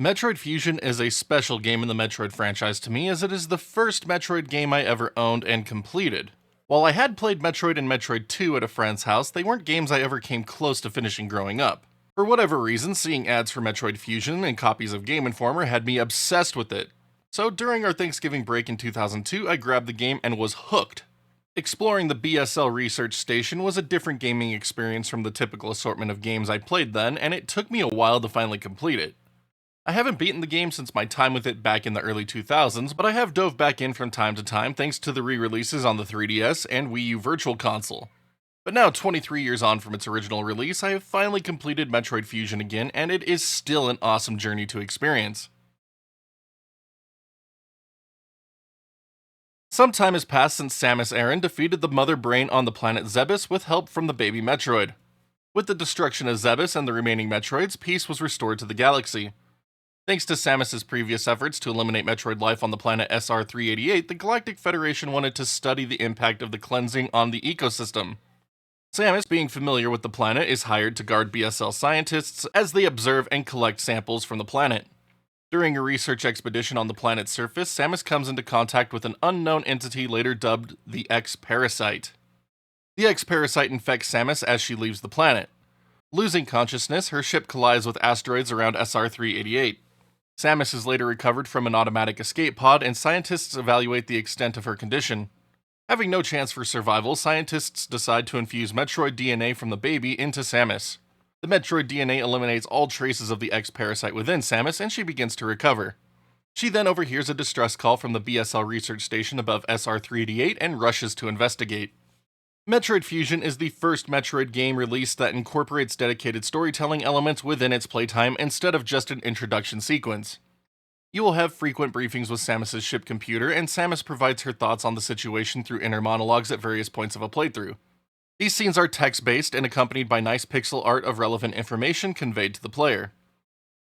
Metroid Fusion is a special game in the Metroid franchise to me, as it is the first Metroid game I ever owned and completed. While I had played Metroid and Metroid 2 at a friend's house, they weren't games I ever came close to finishing growing up. For whatever reason, seeing ads for Metroid Fusion and copies of Game Informer had me obsessed with it. So during our Thanksgiving break in 2002, I grabbed the game and was hooked. Exploring the BSL research station was a different gaming experience from the typical assortment of games I played then, and it took me a while to finally complete it. I haven't beaten the game since my time with it back in the early 2000s, but I have dove back in from time to time thanks to the re-releases on the 3DS and Wii U Virtual Console. But now, 23 years on from its original release, I have finally completed Metroid Fusion again, and it is still an awesome journey to experience. Some time has passed since Samus Aran defeated the Mother Brain on the planet Zebes with help from the baby Metroid. With the destruction of Zebes and the remaining Metroids, peace was restored to the galaxy. Thanks to Samus's previous efforts to eliminate Metroid life on the planet SR-388, the Galactic Federation wanted to study the impact of the cleansing on the ecosystem. Samus, being familiar with the planet, is hired to guard BSL scientists as they observe and collect samples from the planet. During a research expedition on the planet's surface, Samus comes into contact with an unknown entity later dubbed the X-Parasite. The X-Parasite infects Samus as she leaves the planet. Losing consciousness, her ship collides with asteroids around SR-388. Samus is later recovered from an automatic escape pod, and scientists evaluate the extent of her condition. Having no chance for survival, scientists decide to infuse Metroid DNA from the baby into Samus. The Metroid DNA eliminates all traces of the X-Parasite within Samus, and she begins to recover. She then overhears a distress call from the BSL research station above SR-388 and rushes to investigate. Metroid Fusion is the first Metroid game released that incorporates dedicated storytelling elements within its playtime instead of just an introduction sequence. You will have frequent briefings with Samus's ship computer, and Samus provides her thoughts on the situation through inner monologues at various points of a playthrough. These scenes are text-based and accompanied by nice pixel art of relevant information conveyed to the player.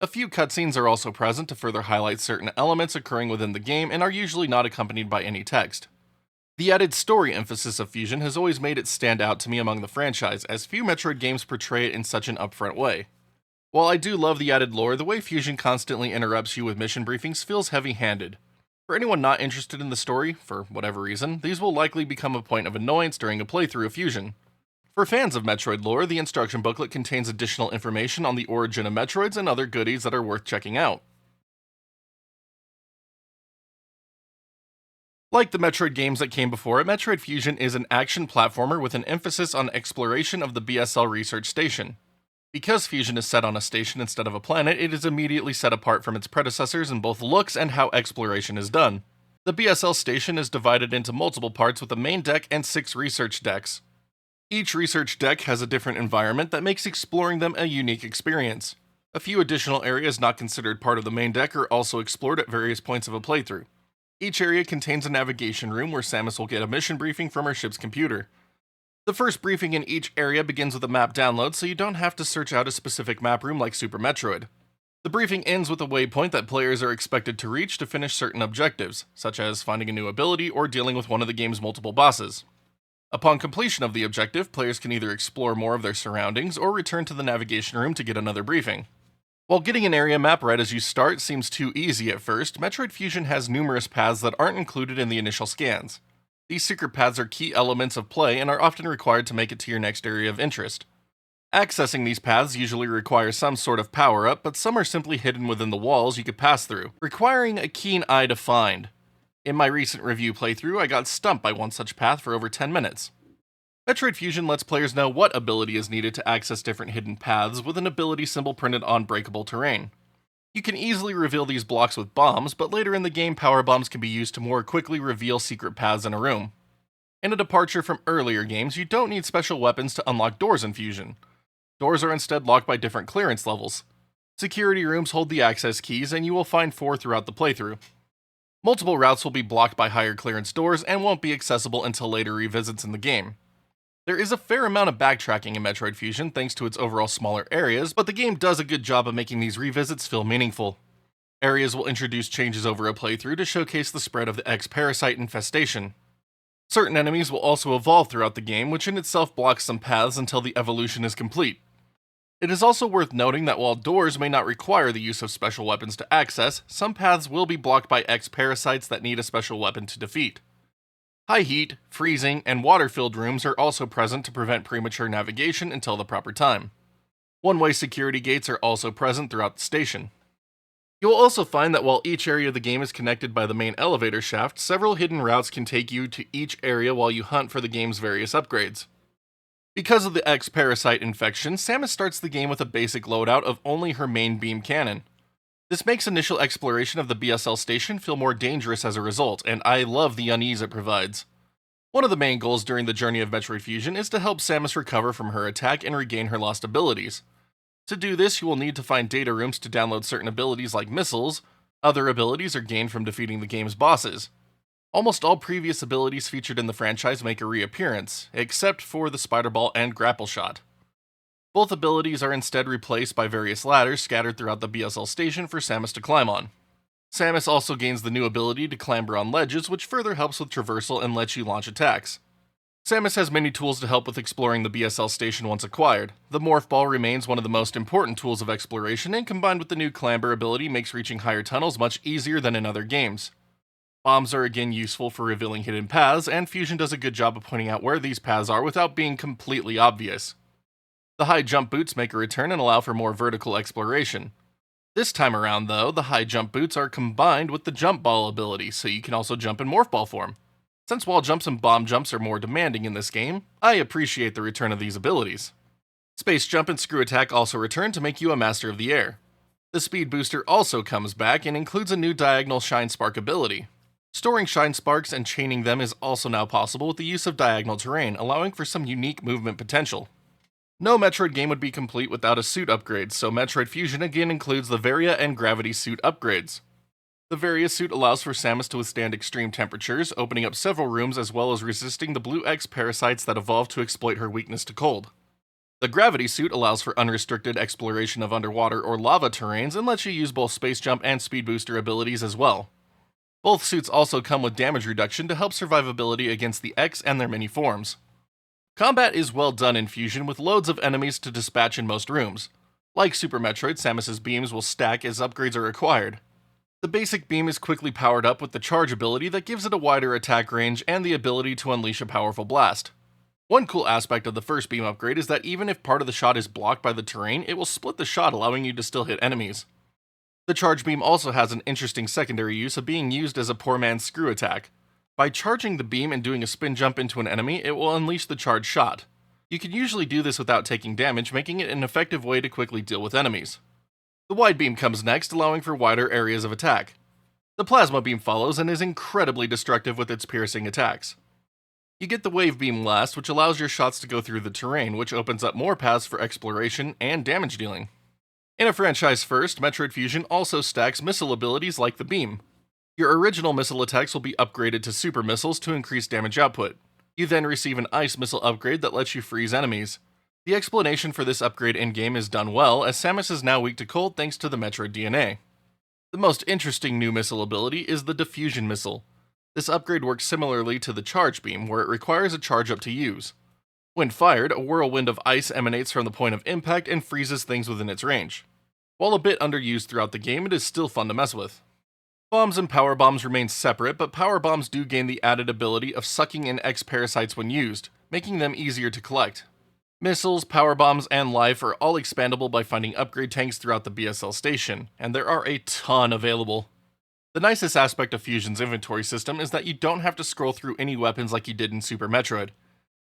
A few cutscenes are also present to further highlight certain elements occurring within the game and are usually not accompanied by any text. The added story emphasis of Fusion has always made it stand out to me among the franchise, as few Metroid games portray it in such an upfront way. While I do love the added lore, the way Fusion constantly interrupts you with mission briefings feels heavy-handed. For anyone not interested in the story, for whatever reason, these will likely become a point of annoyance during a playthrough of Fusion. For fans of Metroid lore, the instruction booklet contains additional information on the origin of Metroids and other goodies that are worth checking out. Like the Metroid games that came before it, Metroid Fusion is an action platformer with an emphasis on exploration of the BSL research station. Because Fusion is set on a station instead of a planet, it is immediately set apart from its predecessors in both looks and how exploration is done. The BSL station is divided into multiple parts with a main deck and 6 research decks. Each research deck has a different environment that makes exploring them a unique experience. A few additional areas not considered part of the main deck are also explored at various points of a playthrough. Each area contains a navigation room where Samus will get a mission briefing from her ship's computer. The first briefing in each area begins with a map download, so you don't have to search out a specific map room like Super Metroid. The briefing ends with a waypoint that players are expected to reach to finish certain objectives, such as finding a new ability or dealing with one of the game's multiple bosses. Upon completion of the objective, players can either explore more of their surroundings or return to the navigation room to get another briefing. While getting an area map right as you start seems too easy at first, Metroid Fusion has numerous paths that aren't included in the initial scans. These secret paths are key elements of play and are often required to make it to your next area of interest. Accessing these paths usually requires some sort of power-up, but some are simply hidden within the walls you could pass through, requiring a keen eye to find. In my recent review playthrough, I got stumped by one such path for over 10 minutes. Metroid Fusion lets players know what ability is needed to access different hidden paths with an ability symbol printed on breakable terrain. You can easily reveal these blocks with bombs, but later in the game, power bombs can be used to more quickly reveal secret paths in a room. In a departure from earlier games, you don't need special weapons to unlock doors in Fusion. Doors are instead locked by different clearance levels. Security rooms hold the access keys, and you will find 4 throughout the playthrough. Multiple routes will be blocked by higher clearance doors and won't be accessible until later revisits in the game. There is a fair amount of backtracking in Metroid Fusion thanks to its overall smaller areas, but the game does a good job of making these revisits feel meaningful. Areas will introduce changes over a playthrough to showcase the spread of the X-Parasite infestation. Certain enemies will also evolve throughout the game, which in itself blocks some paths until the evolution is complete. It is also worth noting that while doors may not require the use of special weapons to access, some paths will be blocked by X parasites that need a special weapon to defeat. High heat, freezing, and water-filled rooms are also present to prevent premature navigation until the proper time. One-way security gates are also present throughout the station. You will also find that while each area of the game is connected by the main elevator shaft, several hidden routes can take you to each area while you hunt for the game's various upgrades. Because of the X parasite infection, Samus starts the game with a basic loadout of only her main beam cannon. This makes initial exploration of the BSL station feel more dangerous as a result, and I love the unease it provides. One of the main goals during the journey of Metroid Fusion is to help Samus recover from her attack and regain her lost abilities. To do this, you will need to find data rooms to download certain abilities like missiles. Other abilities are gained from defeating the game's bosses. Almost all previous abilities featured in the franchise make a reappearance, except for the Spider Ball and Grapple Shot. Both abilities are instead replaced by various ladders scattered throughout the BSL station for Samus to climb on. Samus also gains the new ability to clamber on ledges, which further helps with traversal and lets you launch attacks. Samus has many tools to help with exploring the BSL station once acquired. The Morph Ball remains one of the most important tools of exploration, and combined with the new clamber ability makes reaching higher tunnels much easier than in other games. Bombs are again useful for revealing hidden paths, and Fusion does a good job of pointing out where these paths are without being completely obvious. The high jump boots make a return and allow for more vertical exploration. This time around, though, the high jump boots are combined with the jump ball ability, so you can also jump in morph ball form. Since wall jumps and bomb jumps are more demanding in this game, I appreciate the return of these abilities. Space jump and screw attack also return to make you a master of the air. The speed booster also comes back and includes a new diagonal shine spark ability. Storing shine sparks and chaining them is also now possible with the use of diagonal terrain, allowing for some unique movement potential. No Metroid game would be complete without a suit upgrade, so Metroid Fusion again includes the Varia and Gravity suit upgrades. The Varia suit allows for Samus to withstand extreme temperatures, opening up several rooms as well as resisting the blue X parasites that evolve to exploit her weakness to cold. The Gravity suit allows for unrestricted exploration of underwater or lava terrains and lets you use both space jump and speed booster abilities as well. Both suits also come with damage reduction to help survivability against the X and their many forms. Combat is well done in Fusion with loads of enemies to dispatch in most rooms. Like Super Metroid, Samus's beams will stack as upgrades are acquired. The basic beam is quickly powered up with the charge ability that gives it a wider attack range and the ability to unleash a powerful blast. One cool aspect of the first beam upgrade is that even if part of the shot is blocked by the terrain, it will split the shot, allowing you to still hit enemies. The charge beam also has an interesting secondary use of being used as a poor man's screw attack. By charging the beam and doing a spin jump into an enemy, it will unleash the charge shot. You can usually do this without taking damage, making it an effective way to quickly deal with enemies. The wide beam comes next, allowing for wider areas of attack. The plasma beam follows and is incredibly destructive with its piercing attacks. You get the wave beam last, which allows your shots to go through the terrain, which opens up more paths for exploration and damage dealing. In a franchise first, Metroid Fusion also stacks missile abilities like the beam. Your original missile attacks will be upgraded to super missiles to increase damage output. You then receive an ice missile upgrade that lets you freeze enemies. The explanation for this upgrade in-game is done well, as Samus is now weak to cold thanks to the Metroid DNA. The most interesting new missile ability is the Diffusion Missile. This upgrade works similarly to the Charge Beam, where it requires a charge up to use. When fired, a whirlwind of ice emanates from the point of impact and freezes things within its range. While a bit underused throughout the game, it is still fun to mess with. Bombs and power bombs remain separate, but power bombs do gain the added ability of sucking in X parasites when used, making them easier to collect. Missiles, power bombs, and life are all expandable by finding upgrade tanks throughout the BSL station, and there are a ton available. The nicest aspect of Fusion's inventory system is that you don't have to scroll through any weapons like you did in Super Metroid.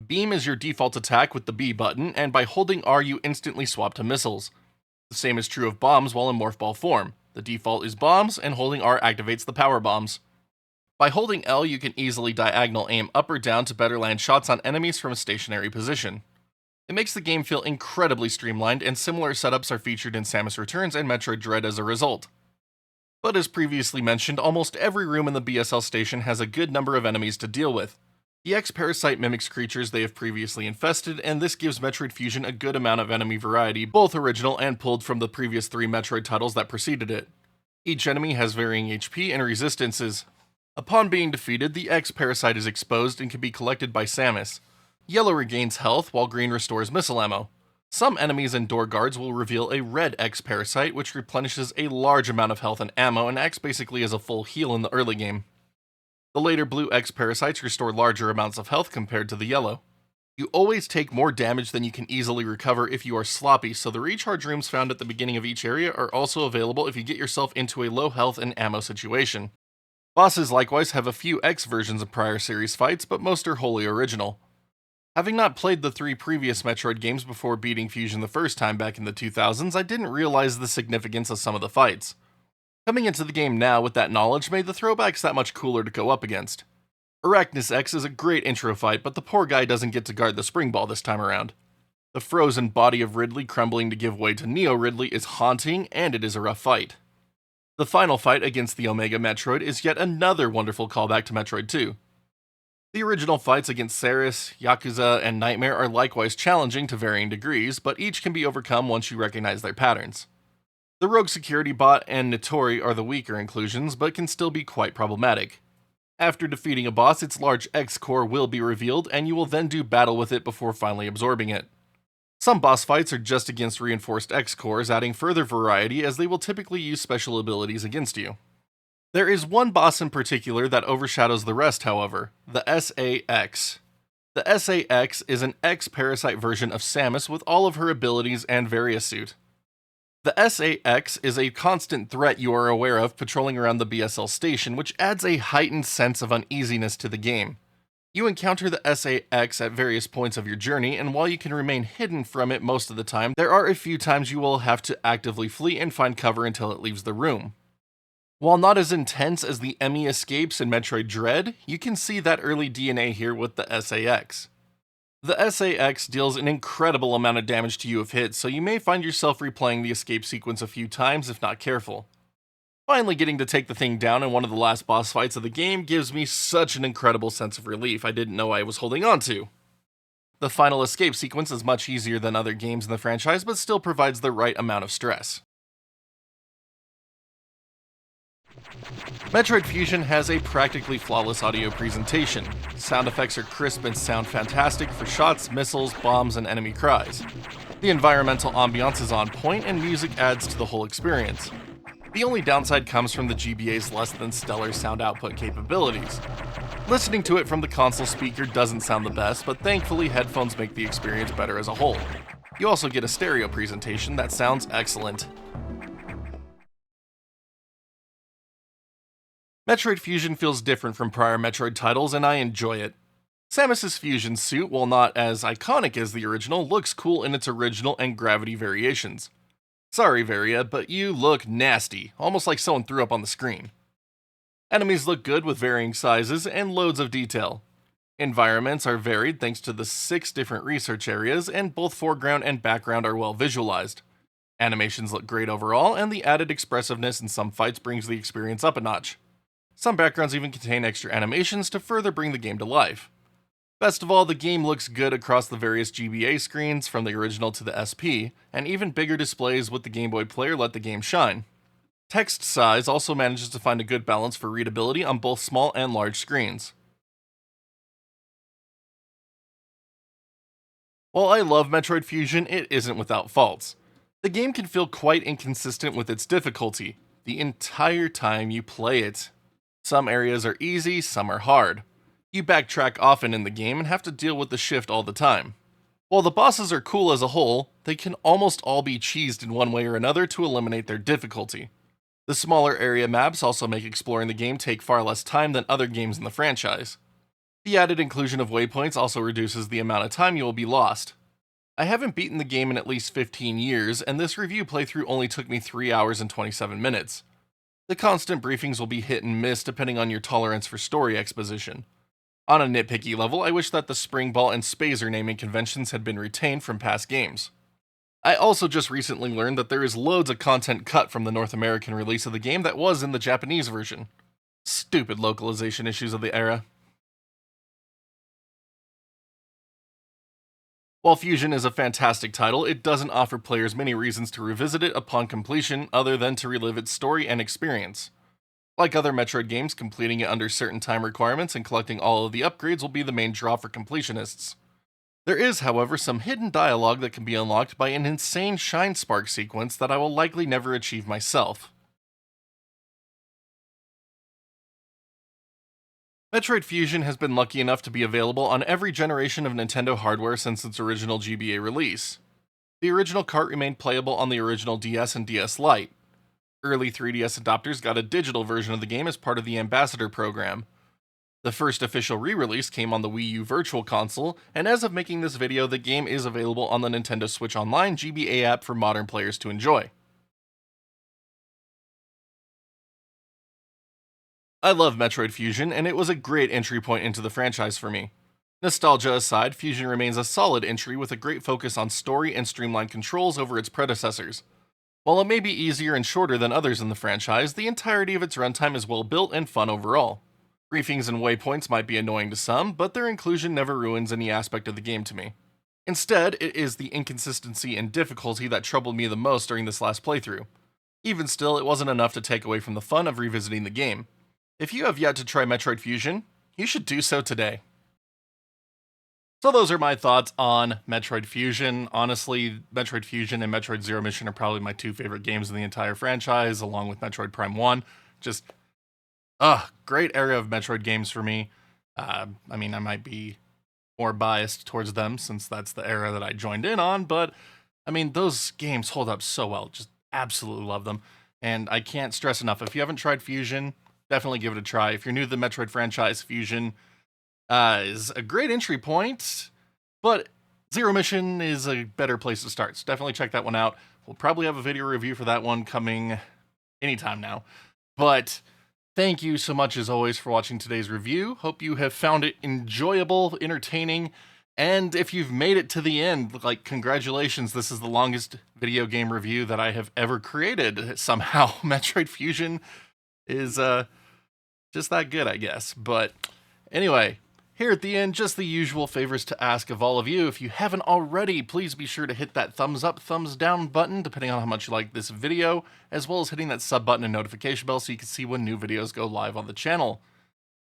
Beam is your default attack with the B button, and by holding R you instantly swap to missiles. The same is true of bombs while in Morph Ball form. The default is bombs, and holding R activates the power bombs. By holding L you can easily diagonal aim up or down to better land shots on enemies from a stationary position. It makes the game feel incredibly streamlined, and similar setups are featured in Samus Returns and Metroid Dread as a result. But as previously mentioned, almost every room in the BSL station has a good number of enemies to deal with. The X-Parasite mimics creatures they have previously infested, and this gives Metroid Fusion a good amount of enemy variety, both original and pulled from the previous 3 Metroid titles that preceded it. Each enemy has varying HP and resistances. Upon being defeated, the X-Parasite is exposed and can be collected by Samus. Yellow regains health, while green restores missile ammo. Some enemies and door guards will reveal a red X parasite, which replenishes a large amount of health and ammo and acts basically as a full heal in the early game. The later blue X parasites restore larger amounts of health compared to the yellow. You always take more damage than you can easily recover if you are sloppy, so the recharge rooms found at the beginning of each area are also available if you get yourself into a low health and ammo situation. Bosses likewise have a few X versions of prior series fights, but most are wholly original. Having not played the 3 previous Metroid games before beating Fusion the first time back in the 2000s, I didn't realize the significance of some of the fights. Coming into the game now with that knowledge made the throwbacks that much cooler to go up against. Arachades X is a great intro fight, but the poor guy doesn't get to guard the spring ball this time around. The frozen body of Ridley crumbling to give way to Neo Ridley is haunting, and it is a rough fight. The final fight against the Omega Metroid is yet another wonderful callback to Metroid 2. The original fights against Ceres, Yakuza, and Nightmare are likewise challenging to varying degrees, but each can be overcome once you recognize their patterns. The Rogue Security Bot and Nitori are the weaker inclusions, but can still be quite problematic. After defeating a boss, its large X core will be revealed, and you will then do battle with it before finally absorbing it. Some boss fights are just against reinforced X cores, adding further variety as they will typically use special abilities against you. There is one boss in particular that overshadows the rest, however, the SAX. The SAX is an X-parasite version of Samus with all of her abilities and Variasuit. The SAX is a constant threat you are aware of patrolling around the BSL station, which adds a heightened sense of uneasiness to the game. You encounter the SAX at various points of your journey, and while you can remain hidden from it most of the time, there are a few times you will have to actively flee and find cover until it leaves the room. While not as intense as the Emmy escapes in Metroid Dread, you can see that early DNA here with the SAX. The SAX deals an incredible amount of damage to you if hit, so you may find yourself replaying the escape sequence a few times if not careful. Finally getting to take the thing down in one of the last boss fights of the game gives me such an incredible sense of relief I didn't know I was holding on to. The final escape sequence is much easier than other games in the franchise, but still provides the right amount of stress. Metroid Fusion has a practically flawless audio presentation. Sound effects are crisp and sound fantastic for shots, missiles, bombs, and enemy cries. The environmental ambiance is on point, and music adds to the whole experience. The only downside comes from the GBA's less than stellar sound output capabilities. Listening to it from the console speaker doesn't sound the best, but thankfully headphones make the experience better as a whole. You also get a stereo presentation that sounds excellent. Metroid Fusion feels different from prior Metroid titles, and I enjoy it. Samus's fusion suit, while not as iconic as the original, looks cool in its original and gravity variations. Sorry, Varia, but you look nasty, almost like someone threw up on the screen. Enemies look good with varying sizes and loads of detail. Environments are varied thanks to the 6 different research areas, and both foreground and background are well visualized. Animations look great overall, and the added expressiveness in some fights brings the experience up a notch. Some backgrounds even contain extra animations to further bring the game to life. Best of all, the game looks good across the various GBA screens from the original to the SP, and even bigger displays with the Game Boy player let the game shine. Text size also manages to find a good balance for readability on both small and large screens. While I love Metroid Fusion, it isn't without faults. The game can feel quite inconsistent with its difficulty the entire time you play it. Some areas are easy, some are hard. You backtrack often in the game and have to deal with the shift all the time. While the bosses are cool as a whole, they can almost all be cheesed in one way or another to eliminate their difficulty. The smaller area maps also make exploring the game take far less time than other games in the franchise. The added inclusion of waypoints also reduces the amount of time you will be lost. I haven't beaten the game in at least 15 years, and this review playthrough only took me 3 hours and 27 minutes. The constant briefings will be hit and miss depending on your tolerance for story exposition. On a nitpicky level, I wish that the Spring Ball and Spazer naming conventions had been retained from past games. I also just recently learned that there is loads of content cut from the North American release of the game that was in the Japanese version. Stupid localization issues of the era. While Fusion is a fantastic title, it doesn't offer players many reasons to revisit it upon completion other than to relive its story and experience. Like other Metroid games, completing it under certain time requirements and collecting all of the upgrades will be the main draw for completionists. There is, however, some hidden dialogue that can be unlocked by an insane shine spark sequence that I will likely never achieve myself. Metroid Fusion has been lucky enough to be available on every generation of Nintendo hardware since its original GBA release. The original cart remained playable on the original DS and DS Lite. Early 3DS adopters got a digital version of the game as part of the Ambassador program. The first official re-release came on the Wii U Virtual Console, and as of making this video, the game is available on the Nintendo Switch Online GBA app for modern players to enjoy. I love Metroid Fusion, and it was a great entry point into the franchise for me. Nostalgia aside, Fusion remains a solid entry with a great focus on story and streamlined controls over its predecessors. While it may be easier and shorter than others in the franchise, the entirety of its runtime is well built and fun overall. Briefings and waypoints might be annoying to some, but their inclusion never ruins any aspect of the game to me. Instead, it is the inconsistency and difficulty that troubled me the most during this last playthrough. Even still, it wasn't enough to take away from the fun of revisiting the game. If you have yet to try Metroid Fusion, you should do so today. So those are my thoughts on Metroid Fusion. Honestly, Metroid Fusion and Metroid Zero Mission are probably my two favorite games in the entire franchise, along with Metroid Prime 1. Just, great era of Metroid games for me. I might be more biased towards them since that's the era that I joined in on, but, those games hold up so well. Just absolutely love them. And I can't stress enough, if you haven't tried Fusion, definitely give it a try. If you're new to the Metroid franchise, Fusion is a great entry point, but Zero Mission is a better place to start. So definitely check that one out. We'll probably have a video review for that one coming anytime now. But thank you so much as always for watching today's review. Hope you have found it enjoyable, entertaining, and if you've made it to the end, congratulations. This is the longest video game review that I have ever created somehow. Metroid Fusion is just that good, I guess. But anyway, here at the end, just the usual favors to ask of all of you. If you haven't already, please be sure to hit that thumbs up, thumbs down button, depending on how much you like this video, as well as hitting that sub button and notification bell so you can see when new videos go live on the channel.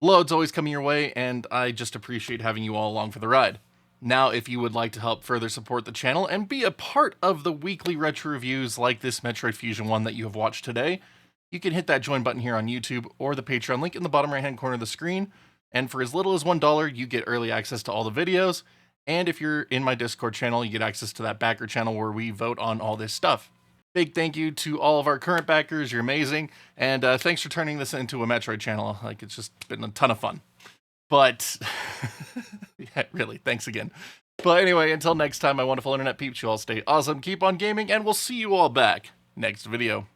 Loads always coming your way, and I just appreciate having you all along for the ride. Now, if you would like to help further support the channel and be a part of the weekly retro reviews like this Metroid Fusion one that you have watched today, you can hit that join button here on YouTube or the Patreon link in the bottom right hand corner of the screen. And for as little as $1, you get early access to all the videos. And if you're in my Discord channel, you get access to that backer channel where we vote on all this stuff. Big thank you to all of our current backers. You're amazing. And thanks for turning this into a Metroid channel. It's just been a ton of fun. But yeah, really, thanks again. But anyway, until next time, my wonderful internet peeps, you all stay awesome, keep on gaming, and we'll see you all back next video.